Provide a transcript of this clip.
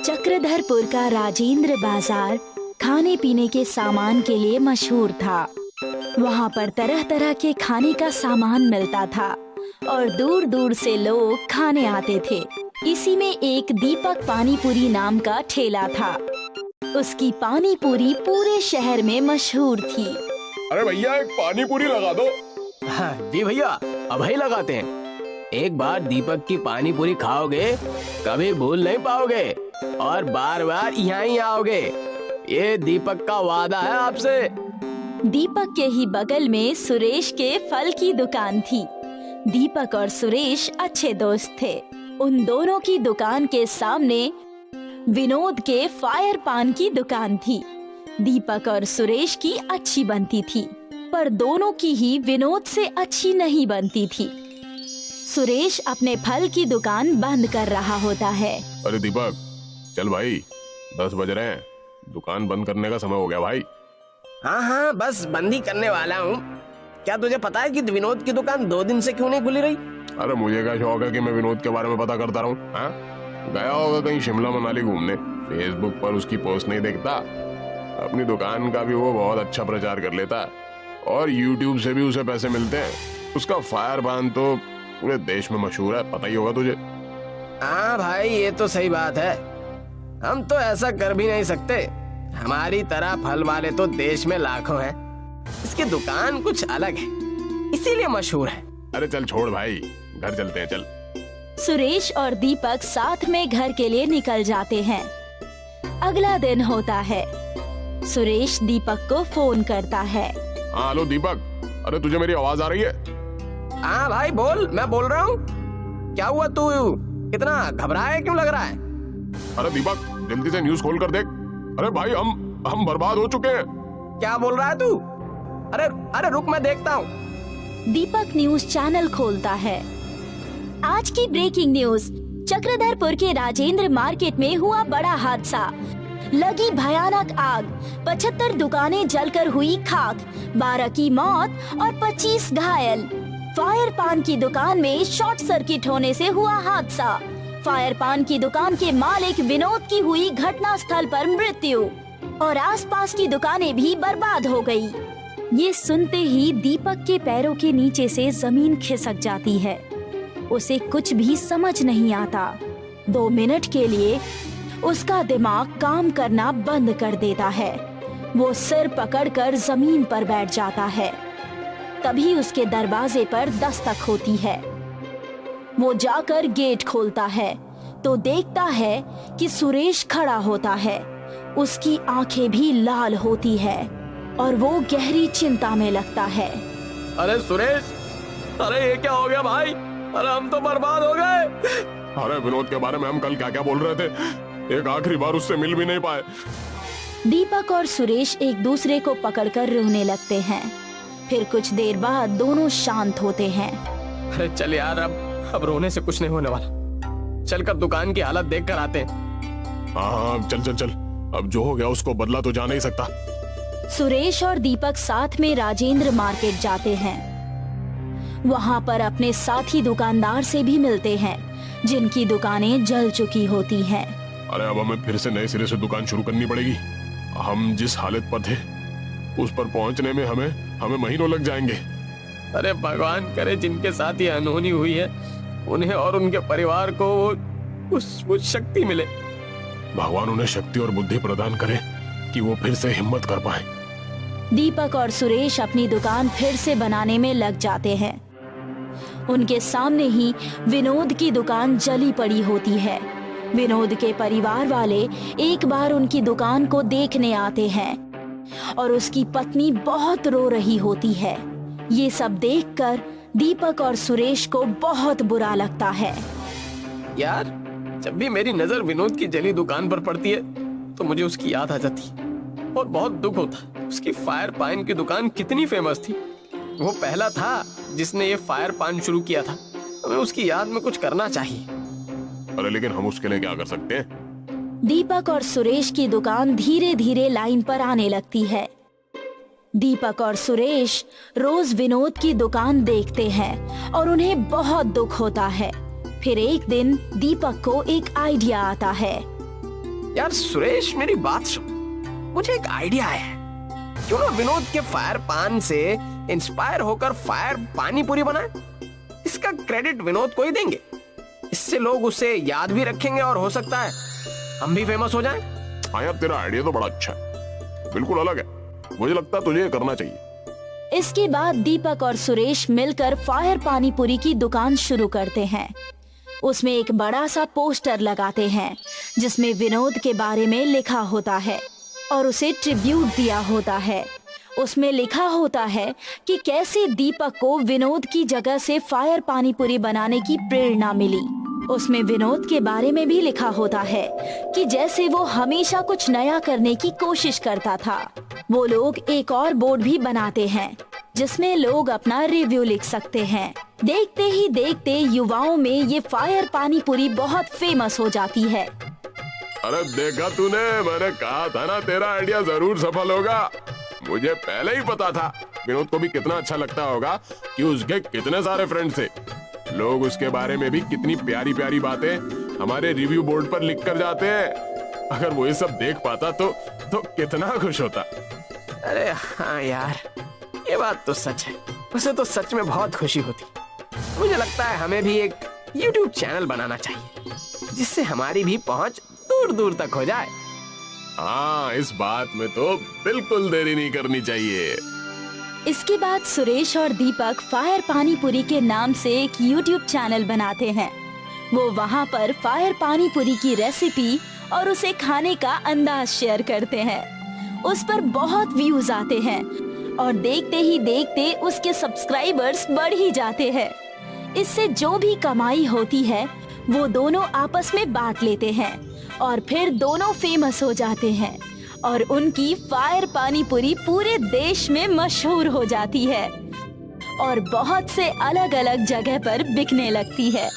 चक्रधरपुर का राजेंद्र बाजार खाने पीने के सामान के लिए मशहूर था। वहाँ पर तरह तरह के खाने का सामान मिलता था और दूर दूर से लोग खाने आते थे। इसी में एक दीपक पानी पूरी नाम का ठेला था। उसकी पानी पूरी पूरे शहर में मशहूर थी। अरे भैया एक पानी पूरी लगा दो। हाँ जी भैया, अब ही लगाते हैं। एक बार दीपक की पानी पूरी खाओगे कभी भूल नहीं पाओगे और बार बार यहाँ ही आओगे। ये दीपक का वादा है आपसे। दीपक के ही बगल में सुरेश के फल की दुकान थी। दीपक और सुरेश अच्छे दोस्त थे। उन दोनों की दुकान के सामने विनोद के फायर पान की दुकान थी। दीपक और सुरेश की अच्छी बनती थी, पर दोनों की ही विनोद से अच्छी नहीं बनती थी। सुरेश अपने फल की दुकान बंद कर रहा होता है। अरे दीपक चल भाई, 10 बज रहे हैं, दुकान बंद करने का समय हो गया भाई। हाँ हाँ, बस बंद ही करने वाला हूँ। क्या तुझे पता है कि विनोद की दुकान 2 दिन से क्यों नहीं खुली रही? अरे मुझे क्या शौक है कि मैं विनोद के बारे में पता करता रहूं? हाँ, गया होगा कहीं शिमला मनाली घूमने, फेसबुक पर उसकी पोस्ट नहीं देखता। अपनी दुकान का भी वो बहुत अच्छा प्रचार कर लेता और यूट्यूब से भी उसे पैसे मिलते हैं। उसका फायर पान तो पूरे देश में मशहूर है, पता ही होगा तुझे। हाँ भाई, ये तो सही बात है। हम तो ऐसा कर भी नहीं सकते। हमारी तरह फल वाले तो देश में लाखों हैं। इसकी दुकान कुछ अलग है, इसीलिए मशहूर है। अरे चल छोड़ भाई, घर चलते हैं चल। सुरेश और दीपक साथ में घर के लिए निकल जाते हैं। अगला दिन होता है। सुरेश दीपक को फोन करता है। हाँ हेलो दीपक, अरे तुझे मेरी आवाज आ रही है? हाँ भाई बोल, मैं बोल रहा हूँ। क्या हुआ, तू इतना घबराया क्यों लग रहा है? अरे दीपक जल्दी से न्यूज खोल कर देख। अरे भाई हम बर्बाद हो चुके हैं। क्या बोल रहा है तू? अरे अरे रुक, मैं देखता हूँ। दीपक न्यूज चैनल खोलता है। आज की ब्रेकिंग न्यूज, चक्रधरपुर के राजेंद्र मार्केट में हुआ बड़ा हादसा। लगी भयानक आग, 75 दुकानें जलकर हुई खाक, 12 की मौत और 25 घायल। फायर पान की दुकान में शॉर्ट सर्किट होने से हुआ हादसा। फायर पान की दुकान के मालिक विनोद की हुई घटना स्थल पर मृत्यु और आसपास की दुकानें भी बर्बाद हो गई। ये सुनते ही दीपक के पैरों के नीचे से जमीन खिसक जाती है। उसे कुछ भी समझ नहीं आता। 2 मिनट के लिए उसका दिमाग काम करना बंद कर देता है। वो सिर पकड़कर जमीन पर बैठ जाता है। तभी उसके दरवाजे पर दस्तक होती है। वो जाकर गेट खोलता है तो देखता है कि सुरेश खड़ा होता है। उसकी आंखें भी लाल होती है और वो गहरी चिंता में लगता है। अरे सुरेश, अरे ये क्या हो गया भाई? अरे हम तो बर्बाद हो गए। अरे विनोद के बारे में हम कल क्या क्या बोल रहे थे, एक आखिरी बार उससे मिल भी नहीं पाए। दीपक और सुरेश एक दूसरे को पकड़कर रोने लगते हैं। फिर कुछ देर बाद दोनों शांत होते हैं। अरे चल यार, अब रोने से कुछ नहीं होने वाला। चलकर दुकान की हालत देख कर आते हैं। हाँ चल चल चल, अब जो हो गया उसको बदला तो जा नहीं सकता। सुरेश और दीपक साथ में राजेंद्र मार्केट जाते हैं। वहाँ पर अपने साथी दुकानदार से भी मिलते हैं जिनकी दुकानें जल चुकी होती हैं। अरे अब हमें फिर से नए सिरे से दुकान शुरू करनी पड़ेगी। हम जिस हालत पर थे उस पर पहुंचने में हमें महीनों लग जाएंगे। अरे भगवान करे जिनके साथ ये अनहोनी हुई है उन्हें और उनके परिवार को वो शक्ति मिले। भगवान उन्हें शक्ति और बुद्धि प्रदान करे कि वो फिर से हिम्मत कर पाए। दीपक और सुरेश अपनी दुकान फिर से बनाने में लग जाते हैं। उनके सामने ही विनोद की दुकान जली पड़ी होती है। विनोद के परिवार वाले एक बार उनकी दुकान को देखने आते हैं और उसकी पत्नी बहुत रो रही होती है। ये सब देखकर दीपक और सुरेश को बहुत बुरा लगता है। यार, जब भी मेरी नजर विनोद की जली दुकान पर पड़ती है तो मुझे उसकी याद आ जाती है और बहुत दुख होता। उसकी फायर पान की दुकान कितनी फेमस थी। वो पहला था जिसने ये फायर पान शुरू किया था। हमें उसकी याद में कुछ करना चाहिए। अरे लेकिन हम उसके लिए क्या कर सकते हैं? दीपक और सुरेश की दुकान धीरे धीरे लाइन पर आने लगती है। दीपक और सुरेश रोज विनोद की दुकान देखते हैं और उन्हें बहुत दुख होता है। फिर एक दिन दीपक को एक आइडिया आता है। यार सुरेश, मेरी बात सुन, मुझे एक आइडिया है। क्यों ना विनोद के फायर पान से इंस्पायर होकर फायर पानी पूरी बनाए। इसका क्रेडिट विनोद को ही देंगे। इससे लोग उसे याद भी रखेंगे और हो सकता है हम भी फेमस हो जाएं। हाँ यार, तेरा आइडिया तो बड़ा अच्छा है, बिल्कुल अलग है। मुझे लगता है तुझे ये करना चाहिए। इसके बाद दीपक और सुरेश मिलकर फायर पानी पूरी की दुकान शुरू करते हैं। उसमें एक बड़ा सा पोस्टर लगाते हैं जिसमें विनोद के बारे में लिखा होता है और उसे ट्रिब्यूट दिया होता है। उसमें लिखा होता है कि कैसे दीपक को विनोद की जगह से फायर पानी पूरी बनाने की प्रेरणा मिली। उसमें विनोद के बारे में भी लिखा होता है कि जैसे वो हमेशा कुछ नया करने की कोशिश करता था। वो लोग एक और बोर्ड भी बनाते हैं जिसमें लोग अपना रिव्यू लिख सकते हैं। देखते ही देखते युवाओं में ये फायर पानी पूरी बहुत फेमस हो जाती है। अरे देखा तूने, मैंने कहा था ना तेरा आइडिया जरूर सफल होगा। मुझे पहले ही पता था विनोद को भी कितना अच्छा लगता होगा कि उसके कितने सारे फ्रेंड्स थे। लोग उसके बारे में भी कितनी प्यारी प्यारी बातें हमारे रिव्यू बोर्ड पर लिख कर जाते हैं। अगर वो ये सब देख पाता तो कितना खुश होता। अरे हाँ यार, ये बात तो सच है। उसे तो सच में बहुत खुशी होती। मुझे लगता है हमें भी एक YouTube चैनल बनाना चाहिए जिससे हमारी भी पहुंच दूर दूर तक हो जाए। हाँ, इस बात में तो बिल्कुल देरी नहीं करनी चाहिए। इसके बाद सुरेश और दीपक फायर पानी पूरी के नाम से एक YouTube चैनल बनाते हैं। वो वहाँ पर फायर पानी पूरी की रेसिपी और उसे खाने का अंदाज शेयर करते हैं। उस पर बहुत व्यूज आते हैं और देखते ही देखते उसके सब्सक्राइबर्स बढ़ ही जाते हैं। इससे जो भी कमाई होती है वो दोनों आपस में बांट लेते हैं और फिर दोनों फेमस हो जाते हैं और उनकी फायर पानी पूरी पूरे देश में मशहूर हो जाती है और बहुत से अलग अलग जगह पर बिकने लगती है।